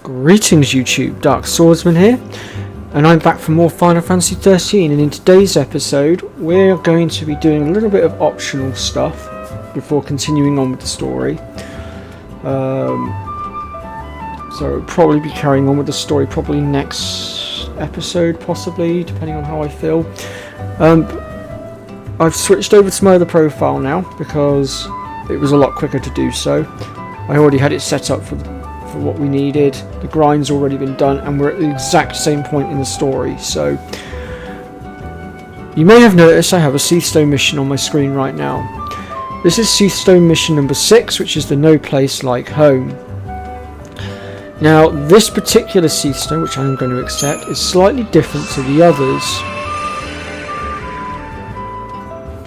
Greetings YouTube, Dark Swordsman here, and I'm back for more Final Fantasy 13, and in today's episode we're going to be doing a little bit of optional stuff before continuing on with the story. So we'll probably be carrying on with the story probably next episode, possibly, depending on how I feel. I've switched over to my other profile now because it was a lot quicker to do so. I already had it set up for what we needed. The grind's already been done and we're at the exact same point in the story. So you may have noticed I have a Cieth mission on my screen right now. This is Cieth mission number 6, which is the No Place Like Home. Now this particular Cieth, which I'm going to accept, is slightly different to the others.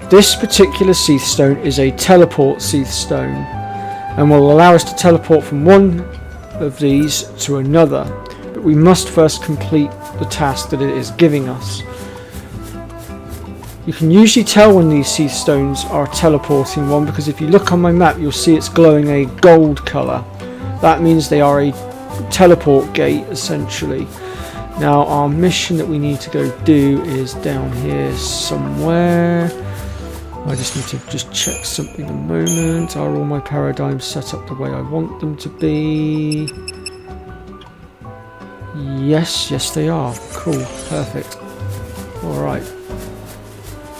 This particular Cieth is a teleport Cieth and will allow us to teleport from one of these to another, but we must first complete the task that it is giving us. You can usually tell when these Cieth stones are teleporting one, because if you look on my map you'll see it's glowing a gold colour. That means they are a teleport gate essentially. Now our mission that we need to go do is down here somewhere. I just need to check something a moment. Are all my paradigms set up the way I want them to be? Yes they are. Cool, perfect. Alright.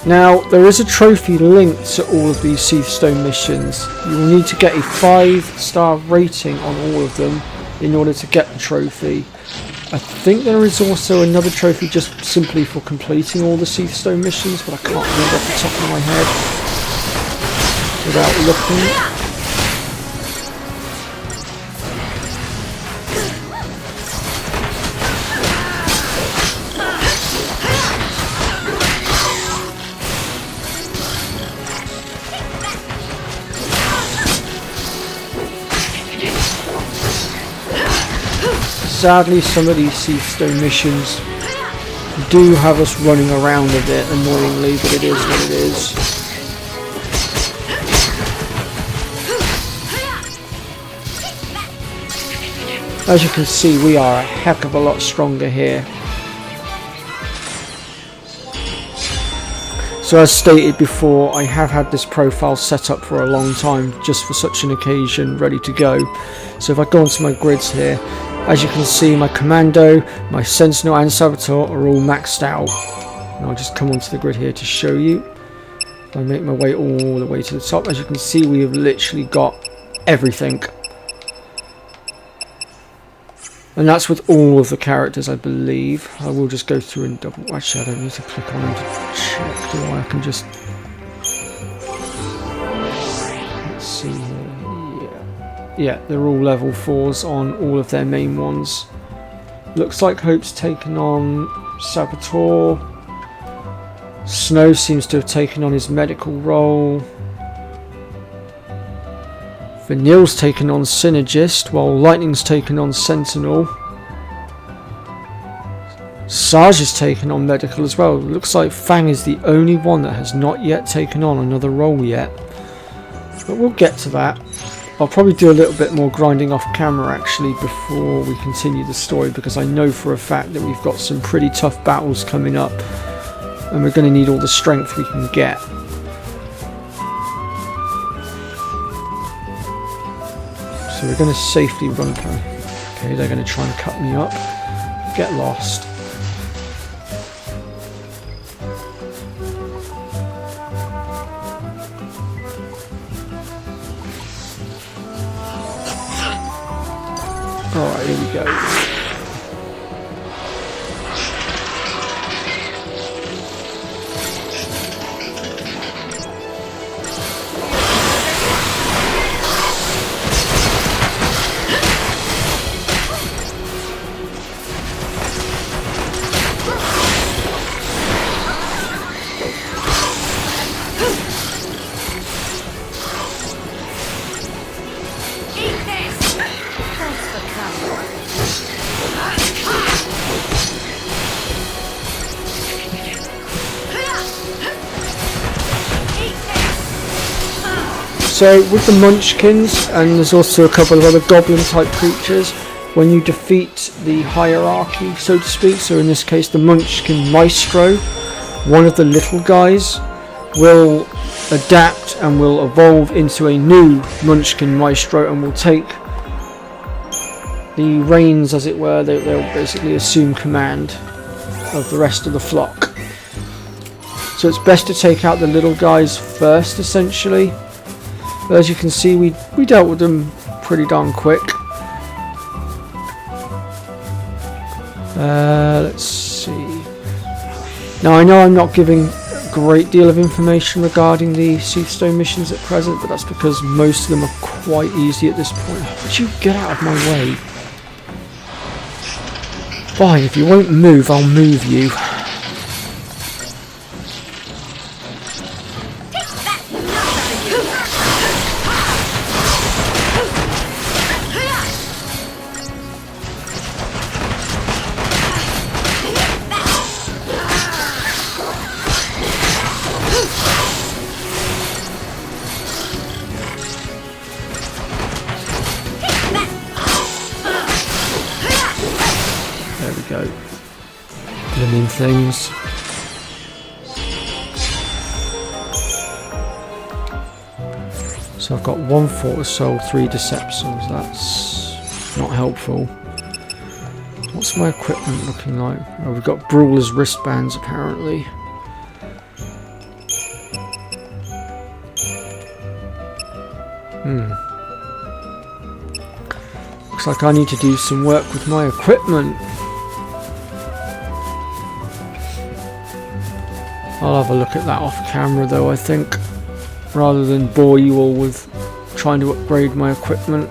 Now, there is a trophy linked to all of these Cieth missions. You will need to get a 5-star rating on all of them in order to get the trophy. I think there is also another trophy just simply for completing all the Cieth missions, but I can't remember off the top of my head without looking. Sadly, some of these Cieth missions do have us running around a bit annoyingly, but it is what it is. As you can see, we are a heck of a lot stronger here. So as stated before, I have had this profile set up for a long time, just for such an occasion, ready to go. So if I go onto my grids here, as you can see, my Commando, my Sentinel and Saboteur are all maxed out. And I'll just come onto the grid here to show you. I make my way all the way to the top. As you can see, we have literally got everything. And that's with all of the characters, I believe. I will just go through and double... Actually, I don't need to click on them to check, do I? I can just... Let's see here. Yeah, they're all level 4s on all of their main ones. Looks like Hope's taken on Saboteur. Snow seems to have taken on his medical role. Vanille's taken on Synergist, while Lightning's taken on Sentinel. Sarge has taken on medical as well. Looks like Fang is the only one that has not yet taken on another role yet. But we'll get to that. I'll probably do a little bit more grinding off camera actually before we continue the story, because I know for a fact that we've got some pretty tough battles coming up and we're going to need all the strength we can get. So we're going to safely run through. Okay, they're going to try and cut me up. Get lost. Alright, here we go. So with the Munchkins, and there's also a couple of other goblin type creatures, when you defeat the hierarchy, so to speak, so in this case the Munchkin Maestro, one of the little guys will adapt and will evolve into a new Munchkin Maestro and will take the reins, as it were. They'll basically assume command of the rest of the flock. So it's best to take out the little guys first, essentially. But as you can see, we dealt with them pretty darn quick. Let's see. Now I know I'm not giving a great deal of information regarding the Ciethstone missions at present, but that's because most of them are quite easy at this point. Would you get out of my way? Fine, if you won't move, I'll move you. Go. Blooming things. So I've got 1 Fortress Soul, 3 Deceptions. That's not helpful. What's my equipment looking like? Oh, we've got Brawler's wristbands apparently. Looks like I need to do some work with my equipment. I'll have a look at that off camera though, I think, rather than bore you all with trying to upgrade my equipment.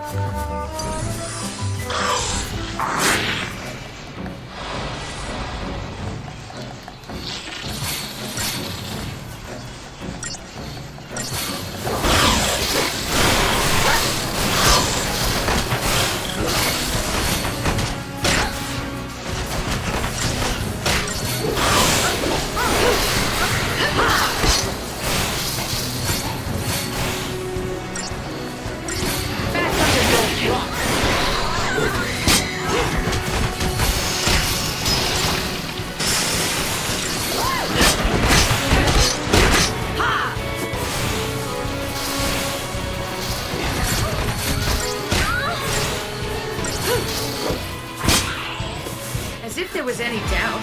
As if there was any doubt.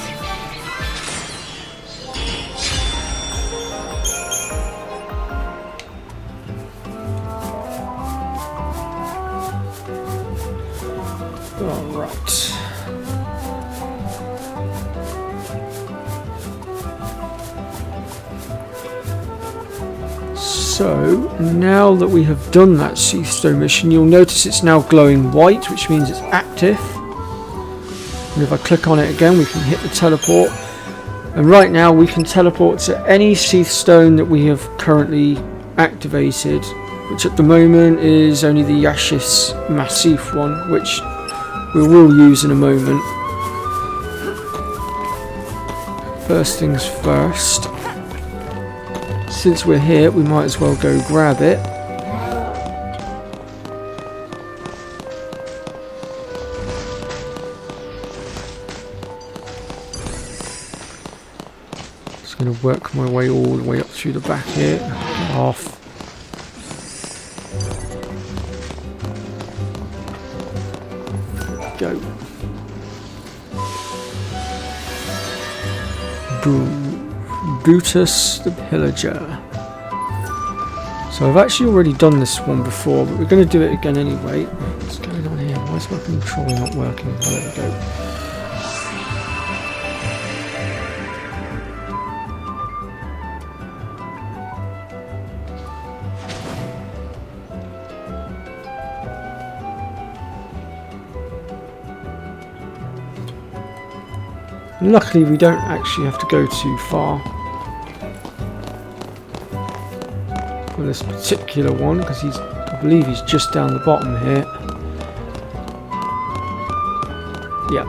All right. So now that we have done that Ciethstone mission, you'll notice it's now glowing white, which means it's active. And if I click on it again, we can hit the teleport. And right now we can teleport to any Ciethstone that we have currently activated, which at the moment is only the Yashis Massif one, which we will use in a moment. First things first. Since we're here, we might as well go grab it. Just going to work my way all the way up through the back here. Get off. Go. Brutus the Pillager. So I've actually already done this one before, but we're going to do it again anyway. What's going on here? Why is my control not working? Oh, there we go. Luckily we don't actually have to go too far for this particular one, because I believe he's just down the bottom here. Yeah.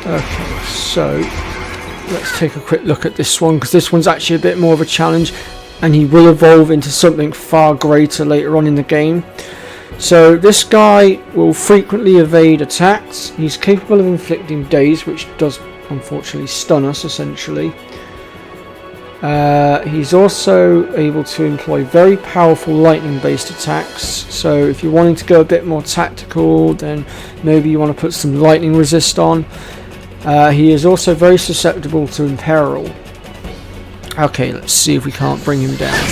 Okay, so let's take a quick look at this one, because this one's actually a bit more of a challenge, and he will evolve into something far greater later on in the game. So this guy will frequently evade attacks. He's capable of inflicting daze, which does unfortunately stun us essentially. He's also able to employ very powerful lightning based attacks, so if you're wanting to go a bit more tactical, then maybe you want to put some lightning resist on. He is also very susceptible to imperil. Okay, let's see if we can't bring him down.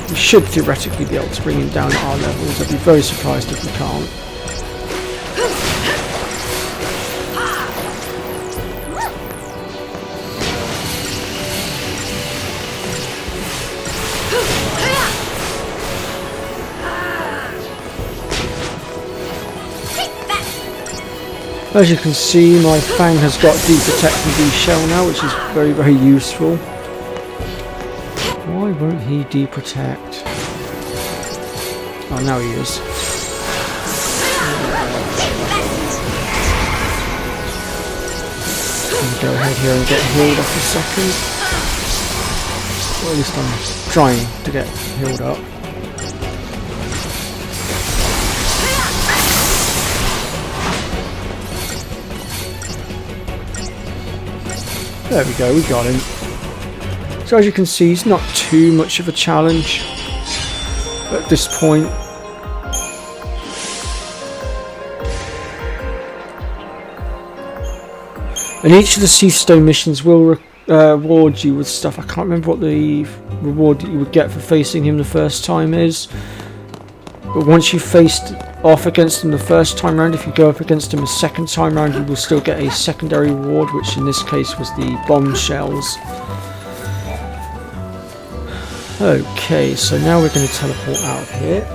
We should theoretically be able to bring him down at our levels. I'd be very surprised if we can't. As you can see, my Fang has got D-Protect and D-Shell now, which is very, very useful. Why won't he D-Protect? Oh, now he is. Go ahead here and get healed up a second. Or at least I'm trying to get healed up. There we go, we got him. So as you can see, he's not too much of a challenge at this point. And each of the Cieth Stone missions will reward you with stuff. I can't remember what the reward that you would get for facing him the first time is. But once you faced off against him the first time round, if you go up against him a second time round, you will still get a secondary reward, which in this case was the bombshells. Okay, so now we're going to teleport out of here.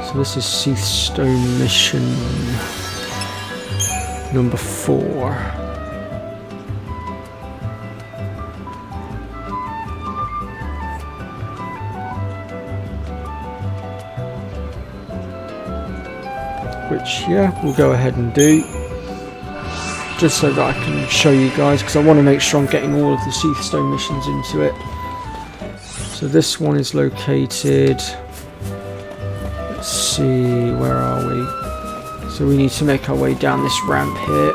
So this is Cieth Stone mission number 4. Which, yeah, we'll go ahead and do. Just so that I can show you guys, because I want to make sure I'm getting all of the Cieth Stone missions into it. So this one is located... Let's see, where are we? So we need to make our way down this ramp here.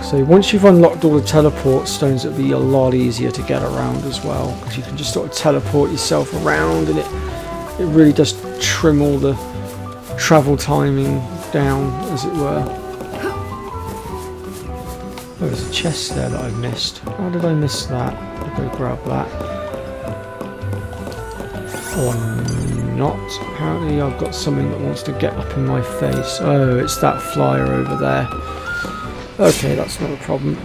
So once you've unlocked all the teleport stones, it'll be a lot easier to get around as well, because you can just sort of teleport yourself around, and it really does trim all the travel timing down, as it were. Oh, there's a chest there that I missed. How did I miss that? I'll go grab that. Or not. Apparently I've got something that wants to get up in my face. Oh, it's that flyer over there. Okay, that's not a problem.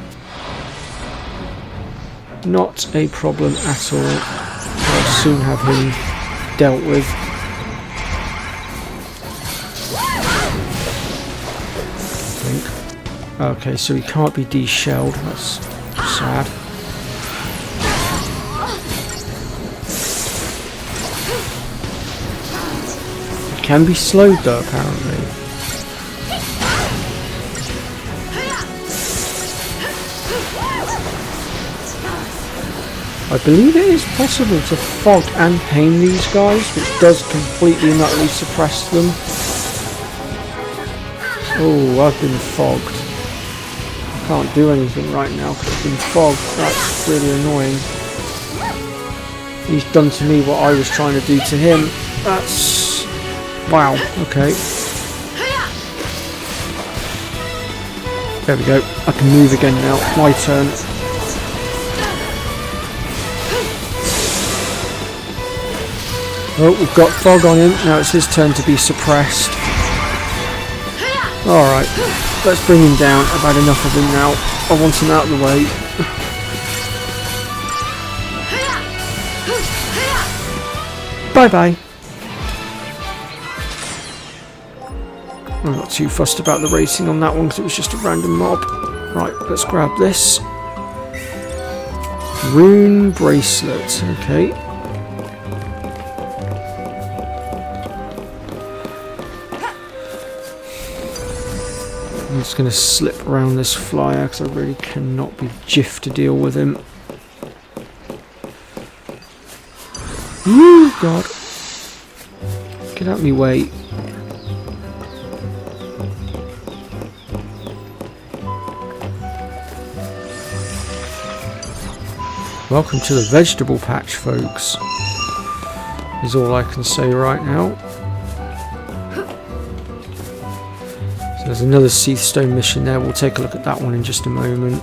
Not a problem at all. I'll soon have him dealt with. I think. Okay, so he can't be de-shelled. That's sad. He can be slowed though, apparently. I believe it is possible to fog and pain these guys, which does completely and utterly suppress them. Oh, I've been fogged. I can't do anything right now because I've been fogged. That's really annoying. He's done to me what I was trying to do to him. That's... wow, okay. There we go. I can move again now. My turn. Oh, we've got fog on him. Now it's his turn to be suppressed. Alright, let's bring him down. I've had enough of him now. I want him out of the way. Bye-bye. I'm not too fussed about the racing on that one because it was just a random mob. Right, let's grab this. Rune bracelet, okay. I'm just going to slip around this flyer because I really cannot be jiffed to deal with him. Ooh, God. Get out of my way. Welcome to the vegetable patch, folks. Is all I can say right now. So there's another cieth stone mission there. We'll take a look at that one in just a moment.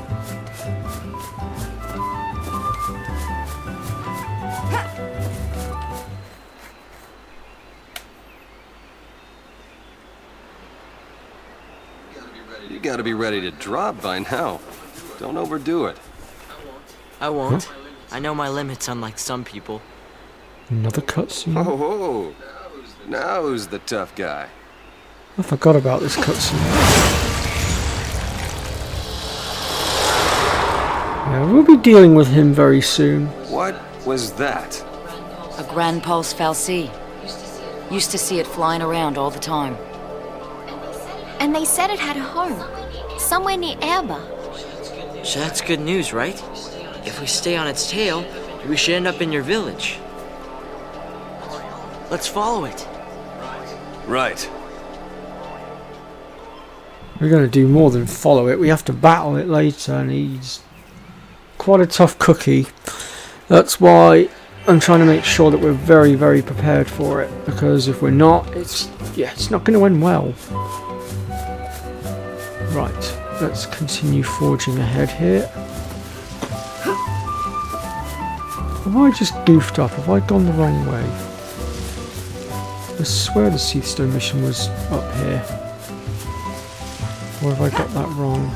You gotta be ready to drop by now. Don't overdo it. I won't. Huh? I know my limits, unlike some people. Another cutscene. Oh, now who's the tough guy? I forgot about this cutscene. Yeah, we'll be dealing with him very soon. What was that? A grand pulse fal'Cie. Used to see it flying around all the time. And they said it had a home, somewhere near Erba. So that's good news, right? If we stay on its tail, we should end up in your village. Let's follow it. Right. We're going to do more than follow it. We have to battle it later, and he's quite a tough cookie. That's why I'm trying to make sure that we're very, very prepared for it. Because if we're not, it's not going to end well. Right, let's continue forging ahead here. Have I just goofed up? Have I gone the wrong way? I swear the cieth stone mission was up here. Or have I got that wrong?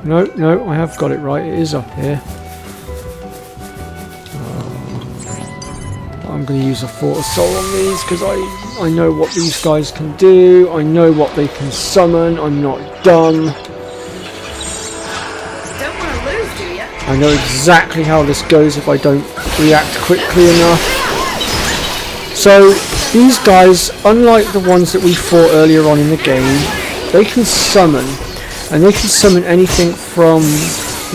No, I have got it right. It is up here. I'm going to use a Fort of Soul on these because I know what these guys can do. I know what they can summon. I'm not dumb. Don't want to lose, do ya? I know exactly how this goes if I don't react quickly enough. So these guys, unlike the ones that we fought earlier on in the game, they can summon. And they can summon anything from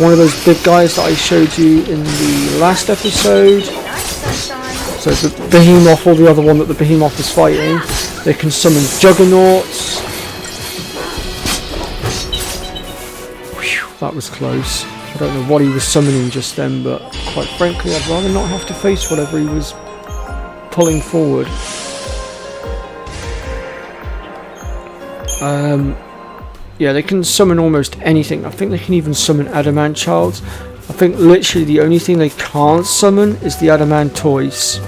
one of those big guys that I showed you in the last episode. So the behemoth, or the other one that the behemoth is fighting. They can summon juggernauts. Whew, that was close. I don't know what he was summoning just then, but quite frankly I'd rather not have to face whatever he was pulling forward. Yeah, they can summon almost anything. I think they can even summon Adamantchilds. I think literally the only thing they can't summon is the Adamantoise.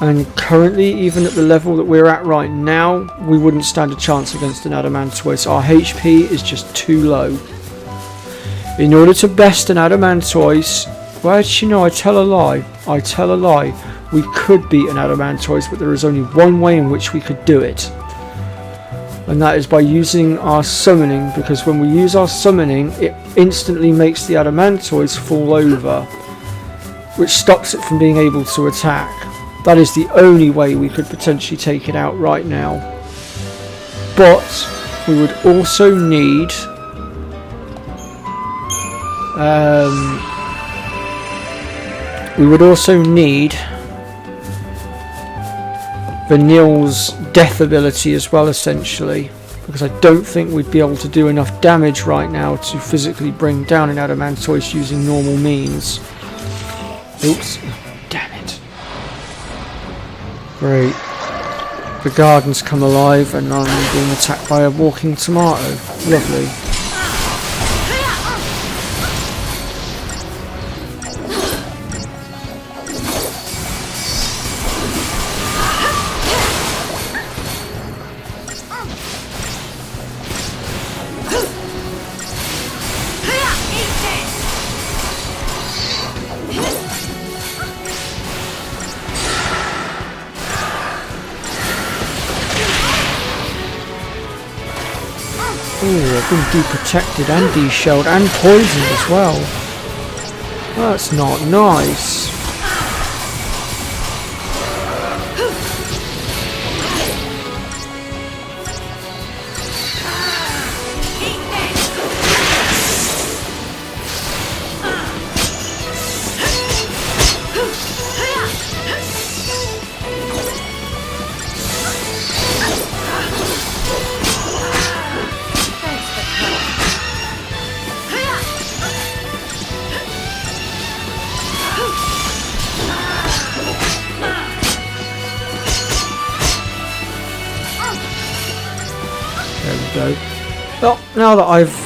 And currently, even at the level that we're at right now, we wouldn't stand a chance against an Adamantoise. Our HP is just too low. In order to best an Adamantoise, well, actually no, I tell a lie. We could beat an Adamantoise, but there is only one way in which we could do it. And that is by using our summoning, because when we use our summoning, it instantly makes the Adamantoise fall over, which stops it from being able to attack. That is the only way we could potentially take it out right now. But we would also need Vanille's death ability as well, essentially, because I don't think we'd be able to do enough damage right now to physically bring down an Adamantoise using normal means. Oops. Damn it. Great. The garden's come alive and I'm being attacked by a walking tomato. Lovely. Ooh, I've been deprotected and de-shelled and poisoned as well. That's not nice. Well, now that I've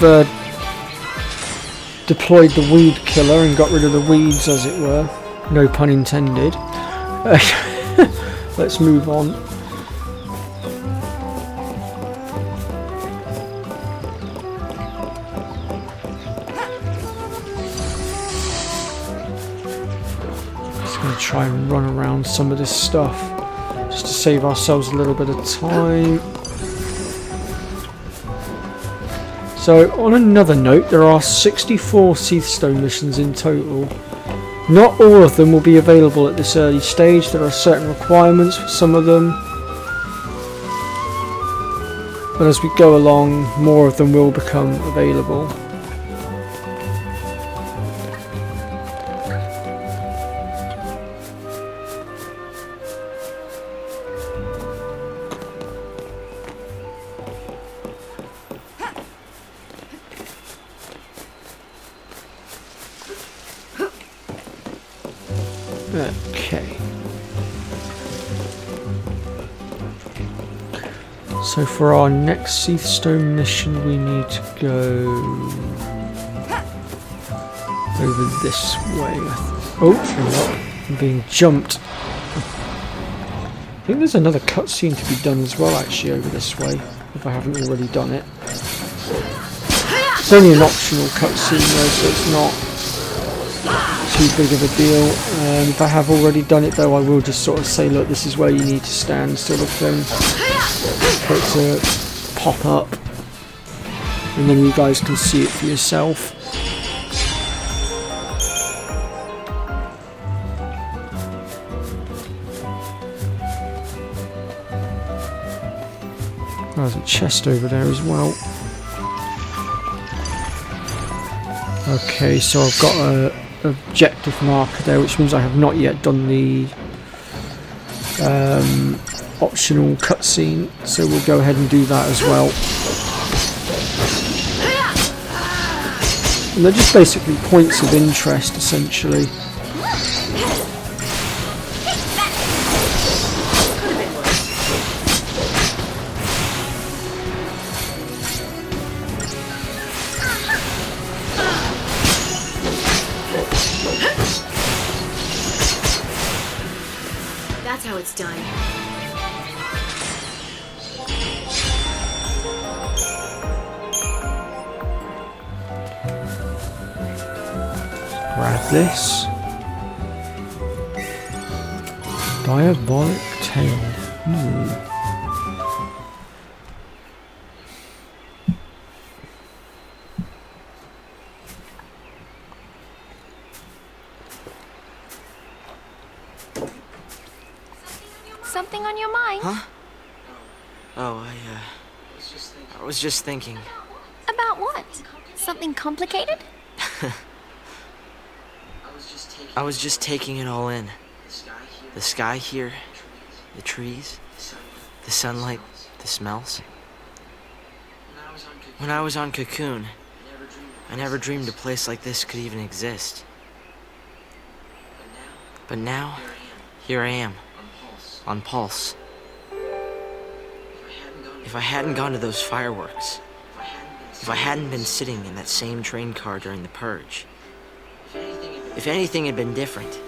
deployed the weed killer and got rid of the weeds, as it were, no pun intended, let's move on. Just going to try and run around some of this stuff, just to save ourselves a little bit of time. So, on another note, there are 64 Ciethstone missions in total. Not all of them will be available at this early stage. There are certain requirements for some of them. But as we go along, more of them will become available. Okay. So for our next Ciethstone mission we need to go over this way. Oh, I'm being jumped. I think there's another cutscene to be done as well actually over this way, if I haven't already done it. It's only an optional cutscene though, so it's not too big of a deal. If I have already done it though, I will just sort of say, look, this is where you need to stand, sort of thing, for it to pop up, and then you guys can see it for yourself. There's a chest over there as well. Okay, so I've got a objective marker there, which means I have not yet done the optional cutscene, so we'll go ahead and do that as well. And they're just basically points of interest, essentially. That's how it's done. Grab this. Diabolic tail. Something on your mind? Huh? Oh, I was just thinking. About what? Something complicated? I was just taking it all in. The sky here, the trees, the sunlight, the smells. When I was on Cocoon, I never dreamed a place like this could even exist. But now, here I am, on Pulse. If I hadn't gone to those fireworks, if I hadn't been sitting in that same train car during the purge, if anything had been different,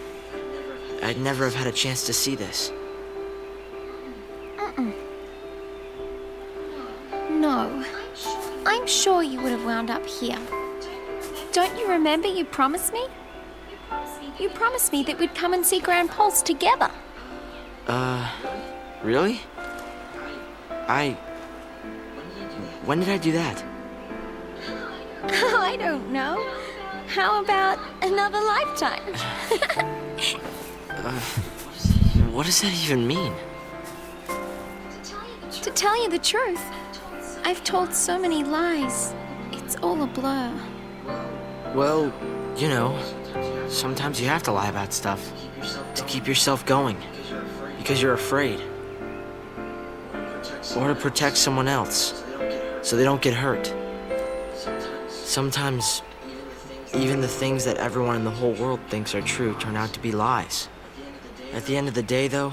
I'd never have had a chance to see this. No. I'm sure you would have wound up here. Don't you remember you promised me? You promised me that we'd come and see Grand Pulse together. Really? When did I do that? I don't know. How about another lifetime? What does that even mean? To tell you the truth, I've told so many lies. It's all a blur. Well, you know, sometimes you have to lie about stuff to keep yourself going because you're afraid. Or to protect someone else so they don't get hurt. Sometimes even the things that everyone in the whole world thinks are true turn out to be lies. At the end of the day, though,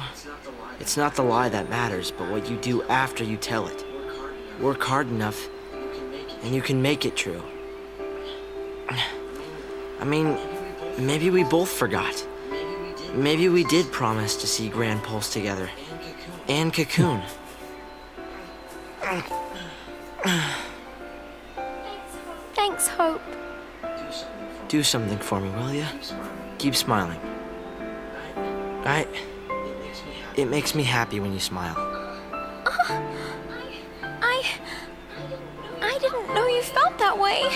it's not the lie that matters, but what you do after you tell it. Work hard enough, and you can make it true. I mean, maybe we both forgot. Maybe we did promise to see Grand Pulse together. And Cocoon. Thanks, Hope. Do something for me, will ya? Keep smiling. It makes me happy when you smile. I didn't know you felt that way.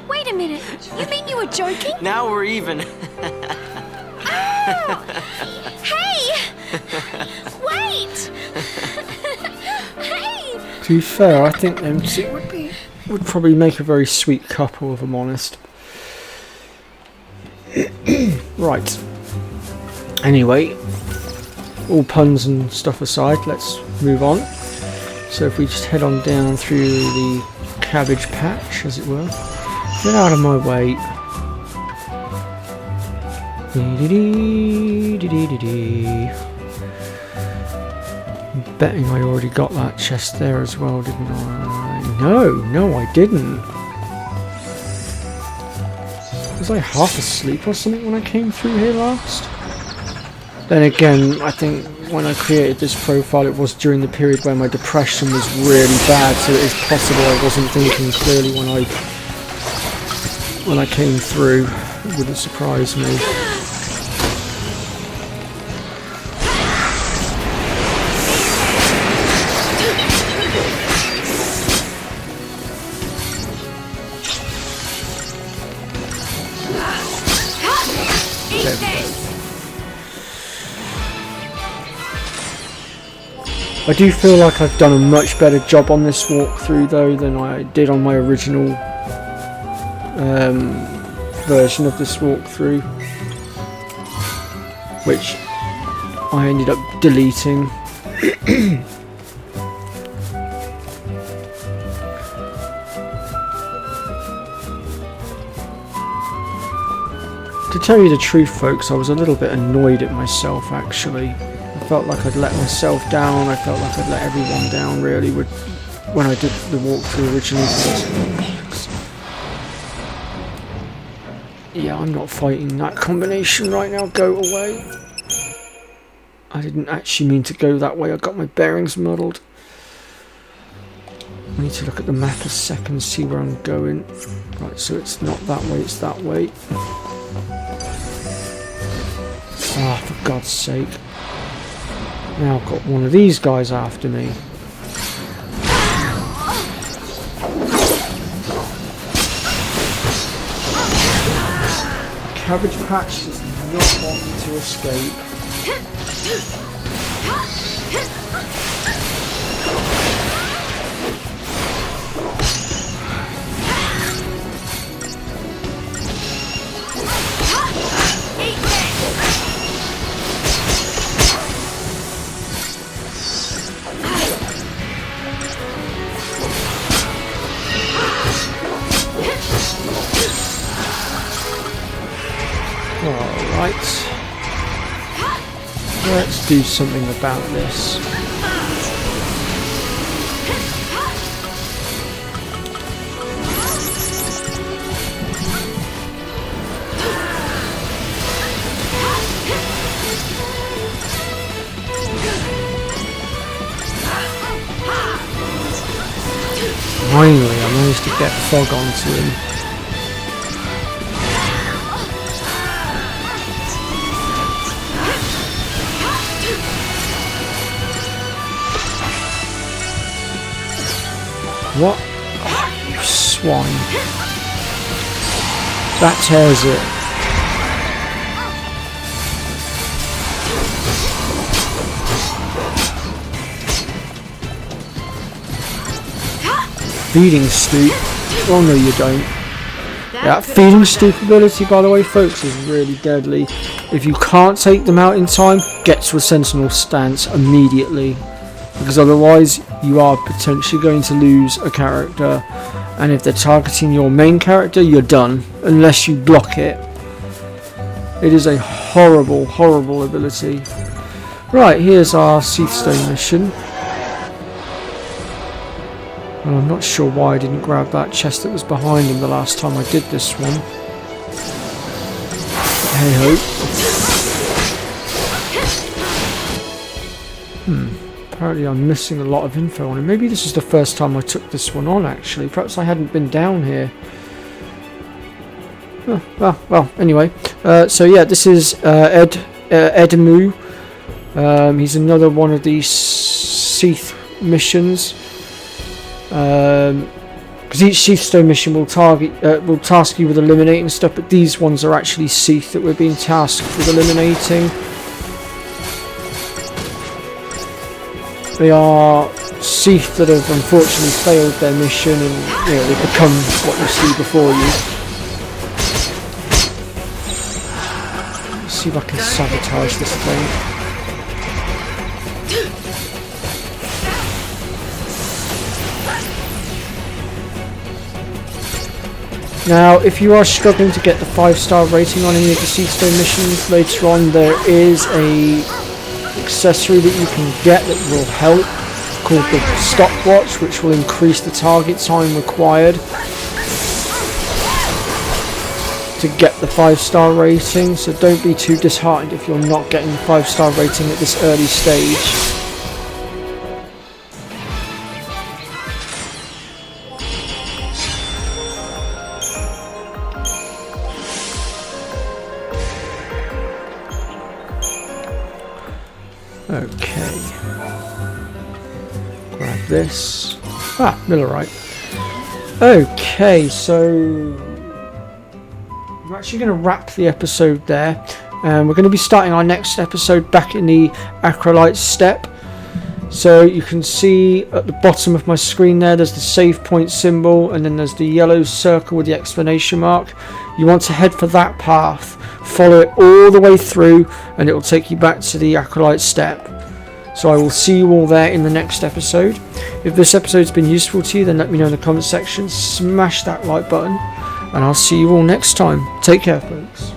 Wait a minute. You mean you were joking? Now we're even. Hey! Wait! Hey! To be fair, I think them two would probably make a very sweet couple, if I'm honest. Right. Anyway, all puns and stuff aside, let's move on. So if we just head on down through the cabbage patch, as it were. Get out of my way. I'm betting I already got that chest there as well, didn't I? No, I didn't. Was I half asleep or something when I came through here last? Then again, I think when I created this profile it was during the period where my depression was really bad, so it is possible I wasn't thinking clearly when I came through. It wouldn't surprise me. I do feel like I've done a much better job on this walkthrough though than I did on my original version of this walkthrough, which I ended up deleting. To tell you the truth, folks, I was a little bit annoyed at myself actually. I felt like I'd let myself down, I felt like I'd let everyone down really when I did the walkthrough originally. Yeah, I'm not fighting that combination right now, go away. I didn't actually mean to go that way, I got my bearings muddled. I need to look at the map a second, see where I'm going. Right, so it's not that way, it's that way. Ah, for God's sake. Now I've got one of these guys after me. Cabbage Patch does not want me to escape. to do something about this. Finally, I managed to get fog onto him. What? Oh, you swine. That tears it. Feeding Stoop. Oh no you don't. That feeding Stoop ability, by the way folks, is really deadly. If you can't take them out in time, get to a sentinel stance immediately, because otherwise you are potentially going to lose a character, and if they're targeting your main character, you're done unless you block it. It is a horrible, horrible ability. Right, here's our Cieth Stone mission. And I'm not sure why I didn't grab that chest that was behind him the last time I did this one. But hey ho. Apparently I'm missing a lot of info on him. Maybe this is the first time I took this one on actually. Perhaps I hadn't been down here. Oh, well, anyway. So yeah, this is Edmu. He's another one of these Cieth missions. Because each Cieth Stone mission will task you with eliminating stuff, but these ones are actually Cieth that we're being tasked with eliminating. They are Cieth that have unfortunately failed their mission, and you know, they become what you see before you. Let's see if I can sabotage this thing. Now, if you are struggling to get the 5-star rating on any of the Cieth Stone missions later on, there is a accessory that you can get that will help, called the stopwatch, which will increase the target time required to get the 5-star rating. So don't be too disheartened if you're not getting the 5-star rating at this early stage. Okay, grab this. Millerite. Okay, so I'm actually going to wrap the episode there. We're going to be starting our next episode back in the Acrolite Steppe. So you can see at the bottom of my screen there's the save point symbol, and then there's the yellow circle with the exclamation mark. You want to head for that path, follow it all the way through, and it will take you back to the Acrolite Steppe. So I will see you all there in the next episode. If this episode's been useful to you, then let me know in the comment section. Smash that like button, and I'll see you all next time. Take care, folks.